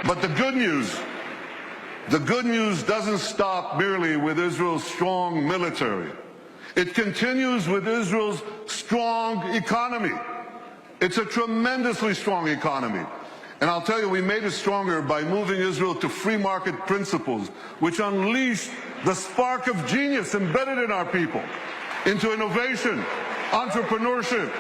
But the good news doesn't stop merely with Israel's strong military. It continues with Israel's strong economy. It's a tremendously strong economy. And I'll tell you, we made it stronger by moving Israel to free market principles, which unleashed the spark of genius embedded in our people into innovation, entrepreneurship.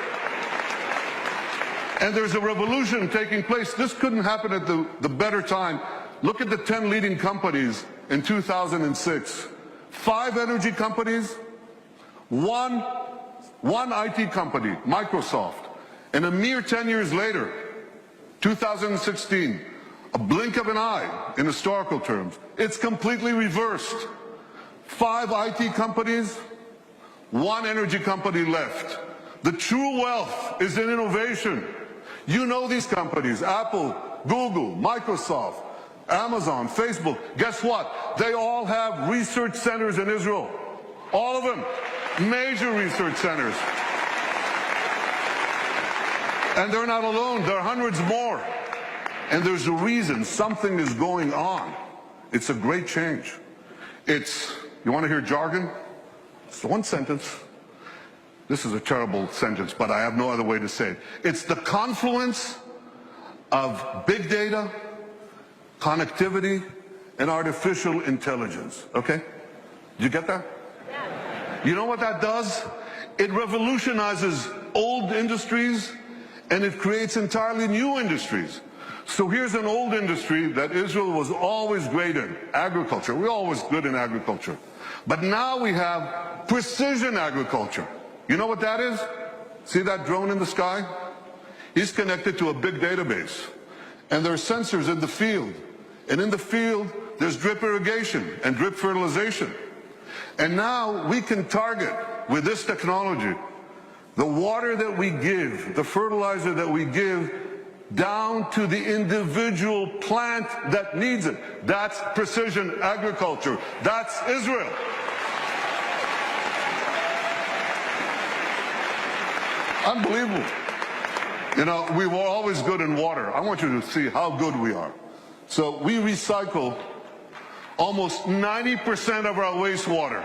And there's a revolution taking place. This couldn't happen at the better time. Look at the 10 leading companies in 2006. 5 energy companies, one IT company, Microsoft. And a mere 10 years later, 2016, a blink of an eye in historical terms, it's completely reversed. 5 IT companies, 1 energy company left. The true wealth is in innovation. You know these companies, Apple, Google, Microsoft, Amazon, Facebook. Guess what? They all have research centers in Israel. All of them. Major research centers. And they're not alone. There are hundreds more. And there's a reason. Something is going on. It's a great change. You want to hear jargon? It's one sentence. This is a terrible sentence, but I have no other way to say it. It's the confluence of big data, connectivity, and artificial intelligence. Okay? Did you get that? Yeah. You know what that does? It revolutionizes old industries and it creates entirely new industries. So here's an old industry that Israel was always great in, agriculture. We're always good in agriculture. But now we have precision agriculture. You know what that is? See that drone in the sky? He's connected to a big database. And there are sensors in the field. And in the field, there's drip irrigation and drip fertilization. And now we can target, with this technology, the water that we give, the fertilizer that we give, down to the individual plant that needs it. That's precision agriculture. That's Israel. Unbelievable. You know, we were always good in water. I want you to see how good we are. So we recycle almost 90% of our wastewater.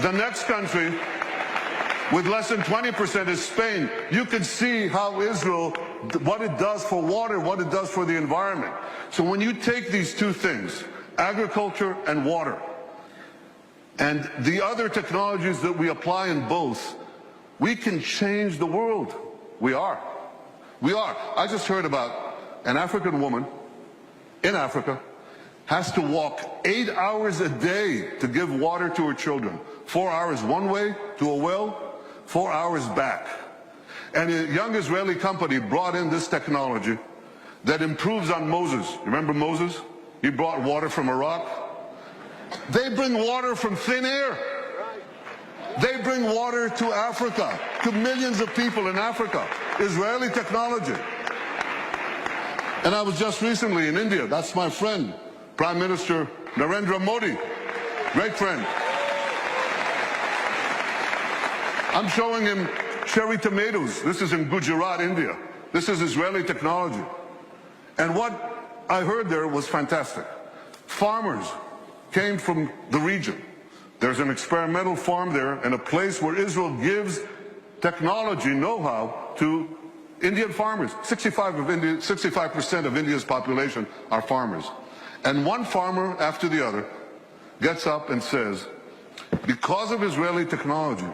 The next country with less than 20% is Spain. You can see how Israel, what it does for water, what it does for the environment. So when you take these two things, agriculture and water, and the other technologies that we apply in both, we can change the world. We are. We are. I just heard about an African woman in Africa has to walk 8 hours a day to give water to her children. 4 hours one way to a well, 4 hours back. And a young Israeli company brought in this technology that improves on Moses. Remember Moses? He brought water from a rock. They bring water from thin air. They bring water to Africa, to millions of people in Africa. Israeli technology. And I was just recently in India. That's my friend, Prime Minister Narendra Modi. Great friend. I'm showing him cherry tomatoes. This is in Gujarat, India. This is Israeli technology. And what I heard there was fantastic. Farmers came from the region. There's an experimental farm there and a place where Israel gives technology know-how to Indian farmers. 65% of India's population are farmers. And one farmer after the other gets up and says, because of Israeli technology,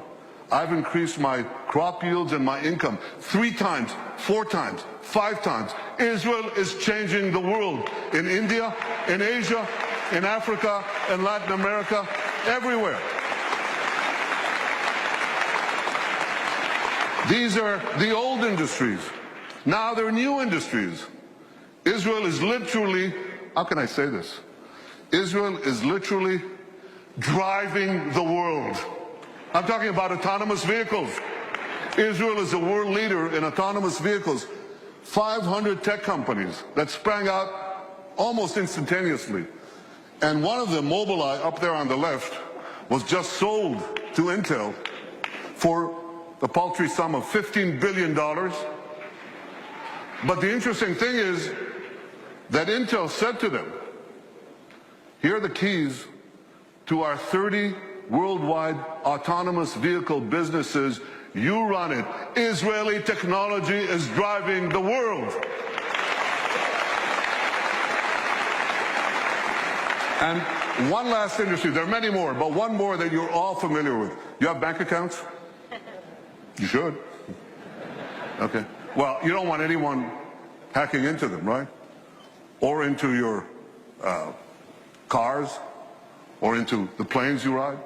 I've increased my crop yields and my income 3 times, 4 times, 5 times. Israel is changing the world in India, in Asia, in Africa, in Latin America, everywhere. These are the old industries. Now they're new industries. Israel is literally, how can I say this? Israel is literally driving the world. I'm talking about autonomous vehicles. Israel is a world leader in autonomous vehicles. 500 tech companies that sprang out almost instantaneously. And one of them, Mobileye, up there on the left, was just sold to Intel for the paltry sum of $15 billion. But the interesting thing is, that Intel said to them, here are the keys to our 30 worldwide autonomous vehicle businesses. You run it. Israeli technology is driving the world. And one last industry, there are many more, but one more that you're all familiar with. You have bank accounts? You should. Okay. Well, you don't want anyone hacking into them, right? Or into your cars, or into the planes you ride.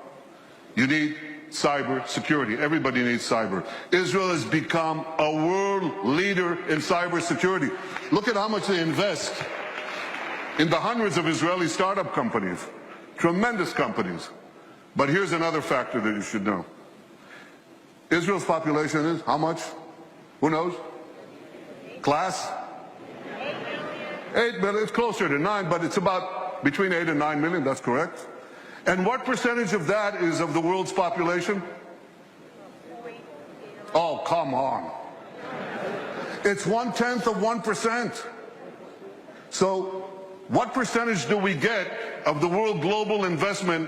You need cyber security. Everybody needs cyber. Israel has become a world leader in cyber security. Look at how much they invest in the hundreds of Israeli startup companies, tremendous companies. But here's another factor that you should know. Israel's population is how much? Who knows? Class? 8 million. It's closer to 9, but it's about between 8 and 9 million. That's correct. And what percentage of that is of the world's population? Oh, come on. It's 1/10 of 1%. So what percentage do we get of the world global investment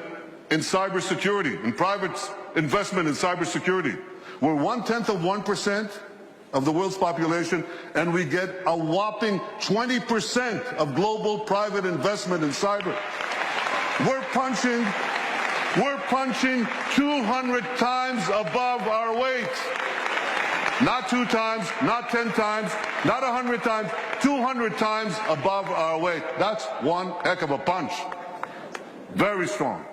in cybersecurity, in private investment in cybersecurity? We're 1/10 of 1% of the world's population, and we get a whopping 20% of global private investment in cyber. We're punching 200 times above our weight. Not 2 times, not 10 times, not 100 times, 200 times above our weight. That's one heck of a punch. Very strong.